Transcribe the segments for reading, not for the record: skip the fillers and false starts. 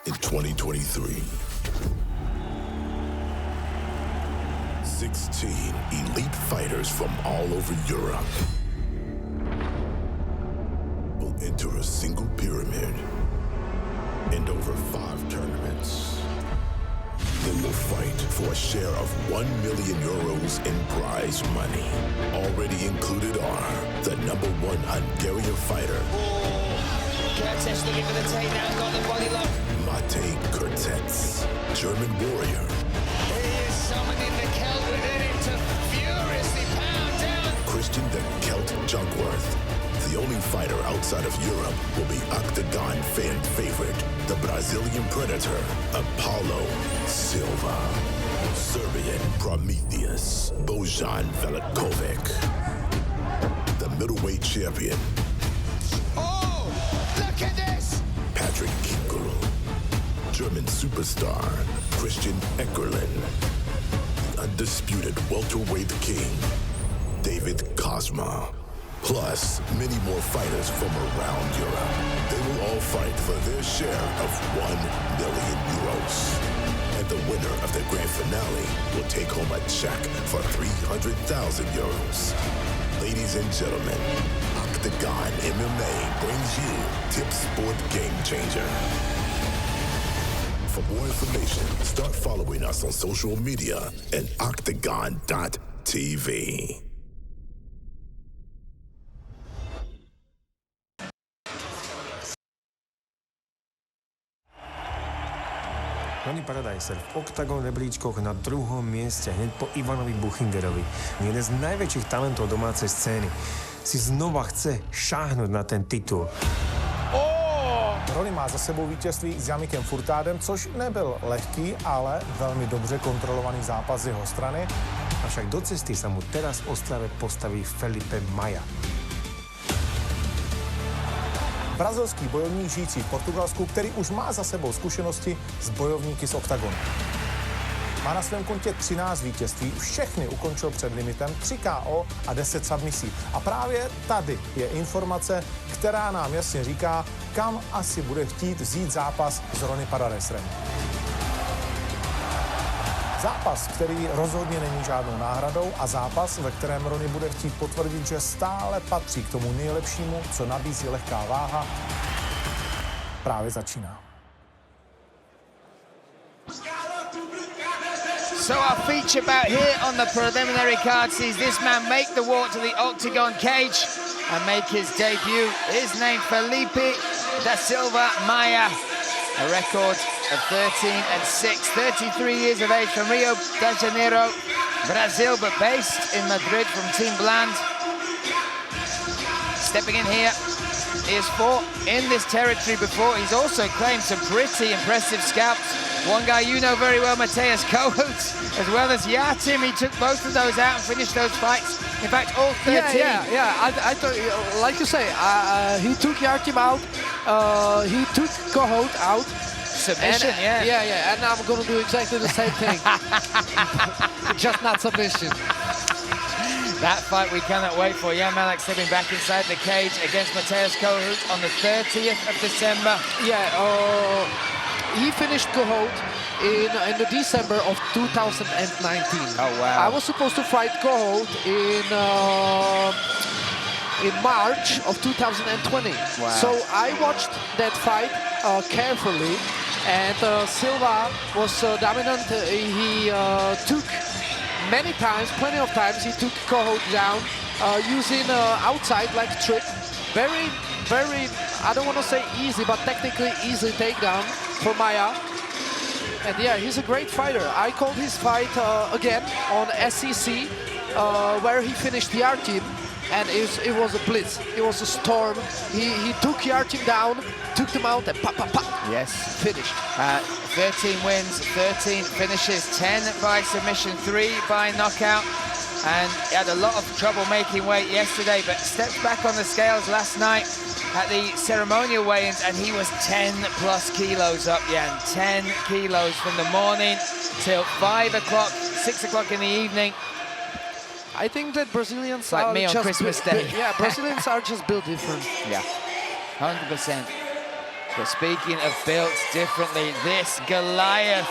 in 2023. 16 elite fighters from all over Europe will enter a single pyramid and over 5 tournaments. They will fight for a share of 1 million euros in prize money. Already included are the #1 Hungarian fighter, Curtis looking for the takedown, got the body lock. Mate Kurtetz, German warrior, He is summoning the Celt within him to furiously pound down. Christian the Celt Junkworth. The only fighter outside of Europe will be Oktagon fan favorite, the Brazilian Predator, Apollo Silva. Serbian Prometheus, Bojan Velikovic. The middleweight champion, Oh, look at this! Patrick Kinkel. German superstar, Christian Eckerlin. The undisputed welterweight king, David Cosma. Plus, many more fighters from around Europe. They will all fight for their share of 1 million euros. And the winner of the grand finale will take home a check for 300,000 euros. Ladies and gentlemen, Oktagon MMA brings you Tip Sport Game Changer. For more information, start following us on social media and oktagon.tv. Paradeiser v Oktagon rebríčkoch na 2. mieste, hneď po Ivanovi Buchingerovi. Jeden z najväčších talentov domácej scény si znova chce šáhnuť na ten titul. RONY má za sebou vítězství s Janikem Furtádem, což nebyl lehký, ale velmi dobře kontrolovaný zápas z jeho strany. Avšak do cesty sa mu teraz v Ostrave postaví Felipe Maia. Brazilský bojovník žijící v Portugalsku, který už má za sebou zkušenosti s bojovníky z Oktagonu. Má na svém kontě 13 vítězství, všechny ukončil před limitem, 3 KO a 10 submisí. A právě tady je informace, která nám jasně říká, kam asi bude chtít vzít zápas s RONY Paradeiserem. Zápas, který rozhodně není žádnou náhradou a zápas, ve kterém RONY bude chtít potvrdit, že stále patří k tomu nejlepšímu, co nabízí lehká váha, právě začíná. So our feature bout here on the preliminary card sees this man make the walk to the Oktagon cage and make his debut. His name, Felipe da Silva Maia, a record of 13-6, 33 years of age, from Rio de Janeiro, Brazil, but based in Madrid from Team Bland. Stepping in here, he has fought in this territory before. He's also claimed some pretty impressive scalps. One guy you know very well, Mateusz Kohut, as well as Yatim. He took both of those out and finished those fights. In fact, all 13. Yeah. I thought, like you say, he took Yatim out. He took Kohut out. Submission, and, yeah. And I'm going to do exactly the same thing. Just not submission. That fight we cannot wait for. Jan Malak stepping back inside the cage against Mateusz Kohut on the 30th of December. Yeah, he finished Kohut in the December of 2019. Oh, wow. I was supposed to fight Kohut in March of 2020. Wow. So I watched that fight carefully, and Silva was dominant. He took many times, plenty of times, he took Kohut down using outside leg trick. Very, I don't want to say easy, but technically easy takedown for Maia. And yeah, he's a great fighter. I called his fight again on SEC, where he finished Yatim, and it was a blitz. It was a storm. He took Yatim down, took them out, and pop. Yes. Finished. 13 wins, 13 finishes, 10 by submission, 3 by knockout. And he had a lot of trouble making weight yesterday, but stepped back on the scales last night at the ceremonial weigh-ins, and he was 10 plus kilos up, Jan. 10 kilos from the morning till 5 o'clock, 6 o'clock in the evening. I think that Brazilians like are me on just Christmas Day. Yeah, Brazilians are just built different. Yeah, 100%. But speaking of built differently, this Goliath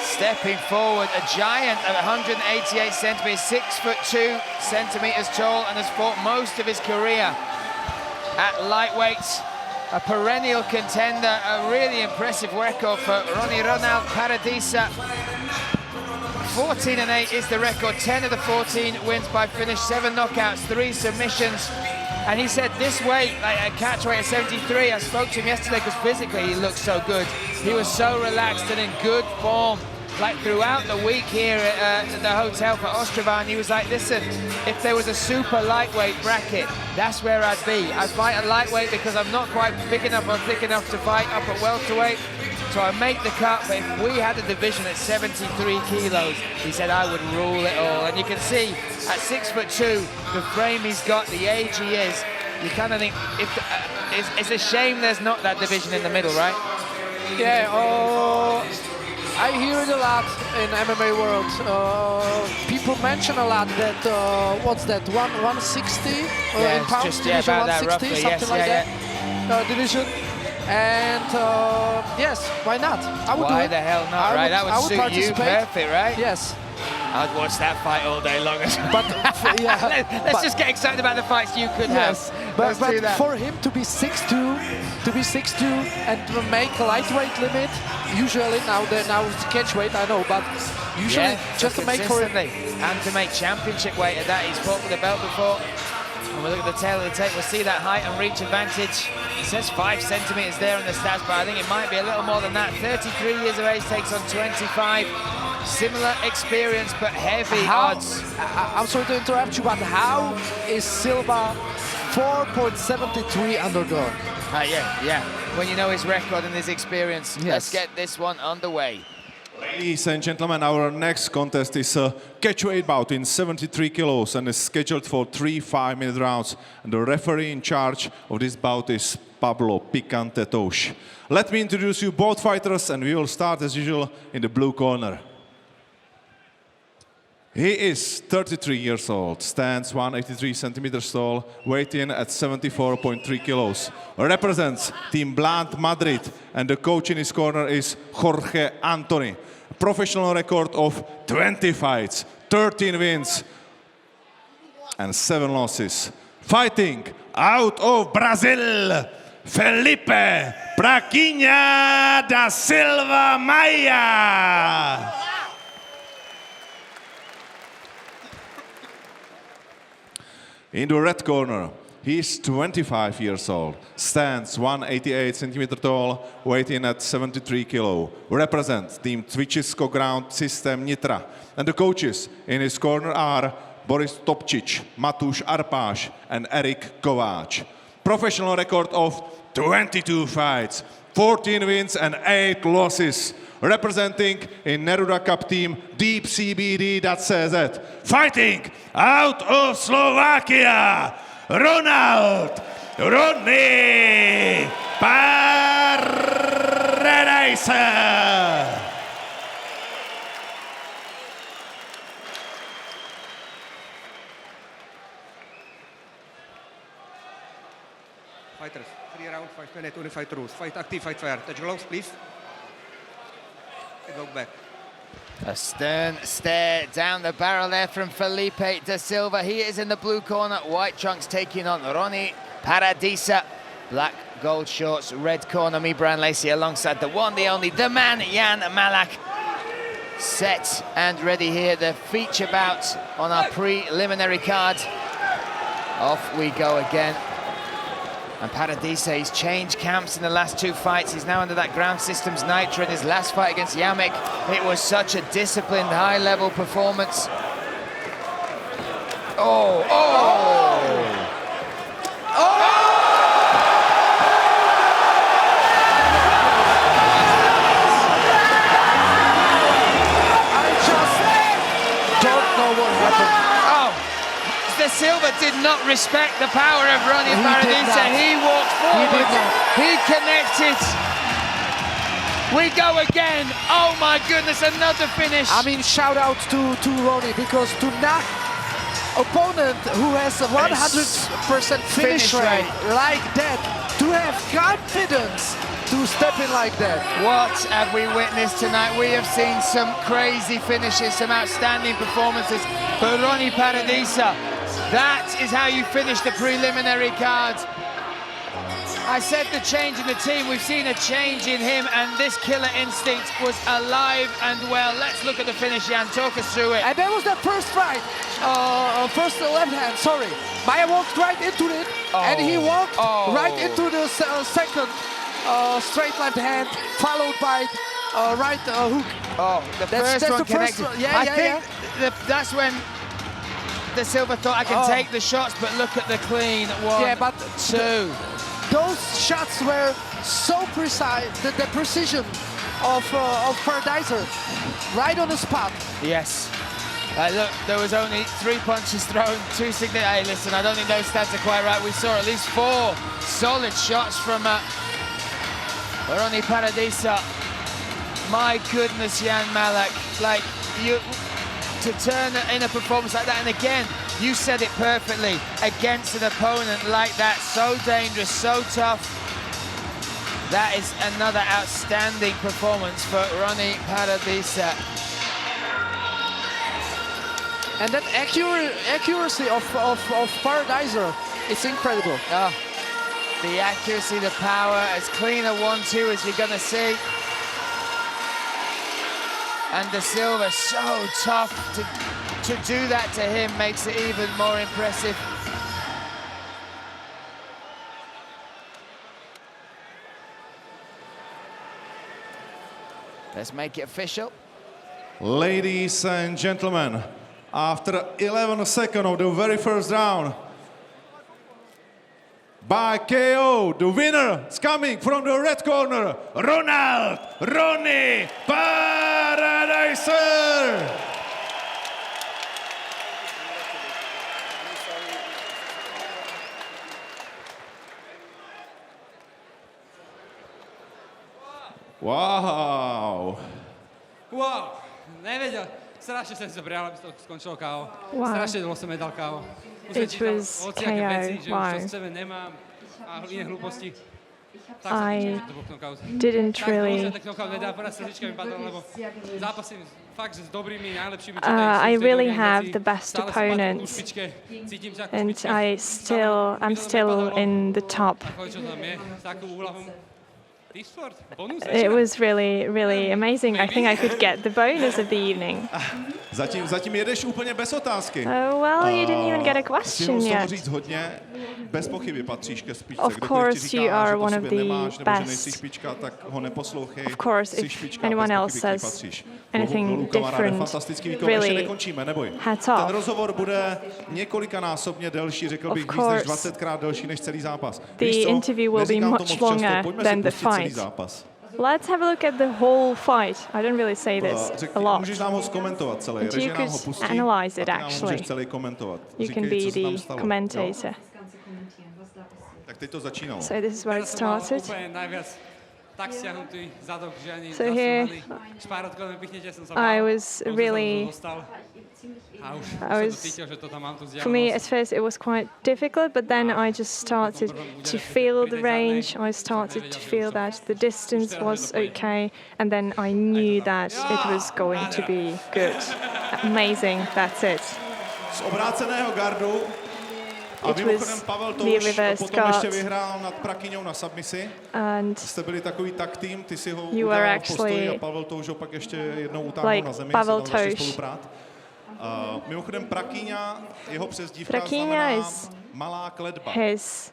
stepping forward, a giant of 188 centimeters, 6'2" centimeters tall, and has fought most of his career at lightweight. A perennial contender, a really impressive record for Ronald Paradeiser. 14-8 is the record, 10 of the 14 wins by finish, 7 knockouts, 3 submissions. And he said this weight, like a catchweight at 73, I spoke to him yesterday because physically he looked so good. He was so relaxed and in good form. Like throughout the week here at the hotel for Ostrava, and he was like, listen, if there was a super lightweight bracket, that's where I'd be. I fight at lightweight because I'm not quite big enough or thick enough to fight up at welterweight, so I make the cut. But if we had a division at 73 kilos, he said I would rule it all. And you can see at 6'2", the frame he's got, the age he is, you kind of think, it's a shame there's not that division in the middle, right? Yeah, I hear it a lot in MMA world. People mention a lot that, what's that, 160 yeah, in pounds, just, division about 160, that roughly, something like that, division. And yes, why not? I would do it. Why the hell not, right? That would suit you perfect, right? Yes. I'd watch that fight all day long. But yeah, let's just get excited about the fights you could have. But for him to be 6'2", and to make a lightweight limit, usually now it's catchweight, I know, but usually just to make for him. And to make championship weight at that, he's fought with a belt before. When we look at the tail of the tape, we'll see that height and reach advantage. It says 5 centimeters there in the stats, but I think it might be a little more than that. 33 years of age, takes on 25. Similar experience, but heavy odds. I'm sorry to interrupt you, but how is Silva 4.73 underdog? Yeah. When you know his record and his experience, let's get this one underway. Ladies and gentlemen, our next contest is a catchweight bout in 73 kilos and is scheduled for 3 5-minute rounds. And the referee in charge of this bout is Pablo Picante Tosh. Let me introduce you both fighters, and we will start as usual in the blue corner. He is 33 years old, stands 183 centimeters tall, weight in at 74.3 kilos. Represents Team Bland Madrid, and the coach in his corner is Jorge Antoni. A professional record of 20 fights, 13 wins, and 7 losses. Fighting out of Brazil, Felipe Praguinha da Silva Maia. In the red corner, he is 25 years old, stands 188 centimeters tall, weight in at 73 kilo. Represents Team Twičiško Ground System Nitra. And the coaches in his corner are Boris Topčić, Matúš Arpáš, and Erik Kováč. Professional record of 22 fights, 14 wins and 8 losses. Representing in Neruda Cup team DeepCBD.cz. Fighting out of Slovakia, Ronald "RONY" Paradeiser. Fighters, 3 rounds, 5 minutes, only fight rules. Fight active, fight fair. Touch gloves, please. Go back. A stern stare down the barrel there from Felipe da Silva. He is in the blue corner, white trunks taking on RONY Paradeiser. Black gold shorts, red corner, me, BRYAN, LACEY, alongside the one, the only, the man, Jan Malak. Set and ready here, the feature bout on our preliminary card. Off we go again. And Paradeiser, he's changed camps in the last 2 fights. He's now under that ground systems nitro in his last fight against Jamek. It was such a disciplined, high-level performance. Oh! I just don't know what happened. Silva did not respect the power of RONY Paradeiser. He walked forward. He connected. We go again. Oh my goodness, another finish. I mean, shout out to RONY, because to knock opponent who has a 100% finish rate like that to have confidence to step in like that. What have we witnessed tonight? We have seen some crazy finishes, some outstanding performances for Ronnie Paradeiser. That is how you finish the preliminary card. I said the change in the team, we've seen a change in him, and this killer instinct was alive and well. Let's look at the finish, Jan, talk us through it. And that was the first right, first left hand, sorry. Maia walked right into it, and he walked right into the second straight left hand, followed by right hook. Oh, the first one connected. I think that's when the Silva thought, I can take the shots, but look at the clean. 1, 2. Those shots were so precise, the precision of Paradeiser, right on the spot. Yes. Look, there was only 3 punches thrown, 2 significant. Hey, listen, I don't think those stats are quite right. We saw at least 4 solid shots from Ronnie Paradeiser. My goodness, Jan Malak, like you to turn in a performance like that, and again, you said it perfectly, against an opponent like that, so dangerous, so tough. That is another outstanding performance for Ronnie Paradeiser. And that accuracy of Paradeiser, it's incredible. Oh, the accuracy, the power, as clean a 1-2 as you're gonna see. And De Silva, so tough to do that to him, makes it even more impressive. Let's make it official. Ladies and gentlemen, after 11 seconds of the very first round, by KO, the winner is coming from the red corner, Ronald "Ronny" Paradeiser. Wow. Wow, nevedel. Strašne som sa bral, aby to skončilo KO. Wow. Strašne dlho som nedal KO. It was KO. Wow. I didn't really. I really have the best opponents, and I'm still in the top. It was really, really amazing. I think I could get the bonus of the evening. Zatím jedeš úplně bez otázky. Oh, well, you didn't even get a question yet. Říct hodně, bez pochyby patříš ke špičce. Of course, you are one of the best. Of course, if anyone else says anything different, really, hats off. Ten rozhovor bude několikanásobně delší, řekl bych víc než 20krát delší než celý zápas. The interview will be much longer than the fight. Let's have a look at the whole fight. I don't really say this a lot. Můžeš nám ho zkomentovat celý. And you could analyze it, actually. You can be the commentator. Tak teď to začínalo. So this is where it started. So here, I was really, for me at first it was quite difficult, but then I just started to feel the range, I started to feel that the distance was okay, and then I knew that it was going to be good. Amazing, that's it. Z obráceného gardu. A mimochodem Pavel to už potom ještě vyhrál nad Prakyňou na submisi. Jste byli takový tag tým, ty si ho udával v postoji a Pavel to už ho pak ještě jednou utáhnul na zemi, se tam začali spoluprát. Mimochodem Prakyňa, jeho přezdívka znamená malá kletba.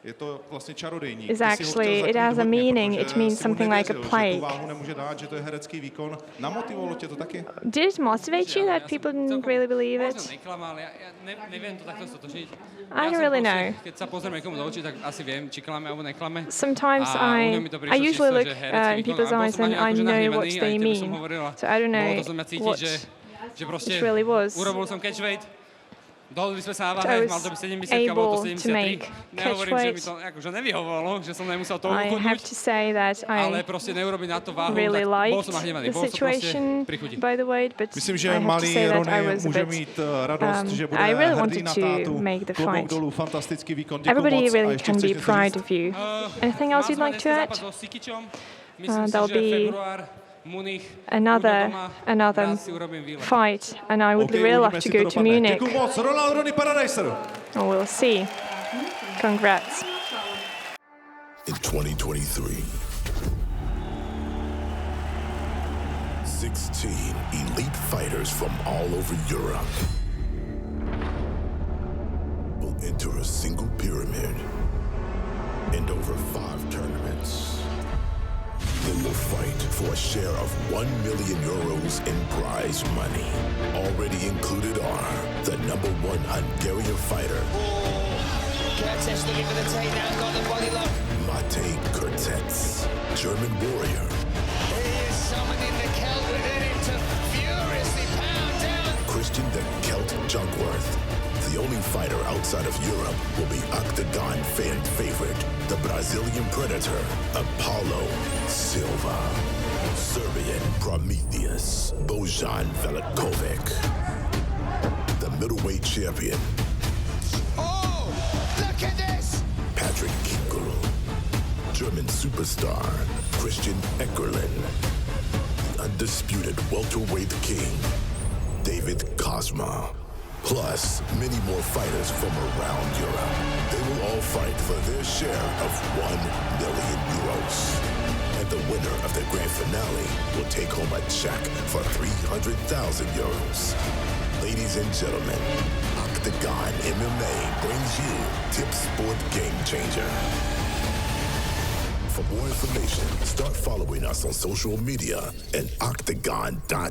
Je to vlastně čarodejník. Is actually, it has a meaning, it means something like a plague. Nemůže dát, že to je herecký výkon. Namotivovalo tě to taky? Did it motivate you that people didn't really believe it? I don't really know. Sometimes I usually look in people's eyes and I know what they mean. So I don't know what it really was. Dohodli sme sa na I váhe, mal was to byť 70 a bolo to able to 73. make Nehovorím, že mi catchweight. to akože nevyhovovalo, že som nemusel to I have uchodnúť, to say that ale I proste neurobiť na to váhu, really tak bol liked som nahnevaný, the bol som proste situation pri chuti. by the weight, but Myslím, že I have to malý say that I Ronny was a může bit. mít radost, že bude I really hrdý wanted na to tátu. make the Klobouk fight. dolů, fantastický výkon, děkuju Everybody moc. A really ještě can chceš be něco proud říct? of you. Anything else you'd like to add? Zápas so Sikičom, myslím si, There'll že be február, Munich, another rád si urobím výlet. Fight, and I would really love to go to Munich. Děkuju moc, Ronald, RONY, Paradeiser. Oh, we'll see. Congrats. In 2023, 16 elite fighters from all over Europe will enter a single pyramid and over 5 tournaments. They will fight for a share of 1 million euros in prize money. Already included are the #1 Hungarian fighter, Curtis looking for the takedown, got the body lock. Matej Kurtets, German warrior, He is summoning the Celt within him to furiously pound down. Christian the Celt Junkworth. The only fighter outside of Europe will be Oktagon fan favorite, the Brazilian Predator, Apollo Silva. Serbian Prometheus, Bojan Velikovic. The middleweight champion, Oh, look at this. Patrick Kinkel. German superstar, Christian Eckerlin. The undisputed welterweight king, David Cosma. Plus, many more fighters from around Europe. They will all fight for their share of 1 million euros. And the winner of the grand finale will take home a check for 300,000 euros. Ladies and gentlemen, Oktagon MMA brings you Tip Sport Game Changer. For more information, start following us on social media at octagon.tv.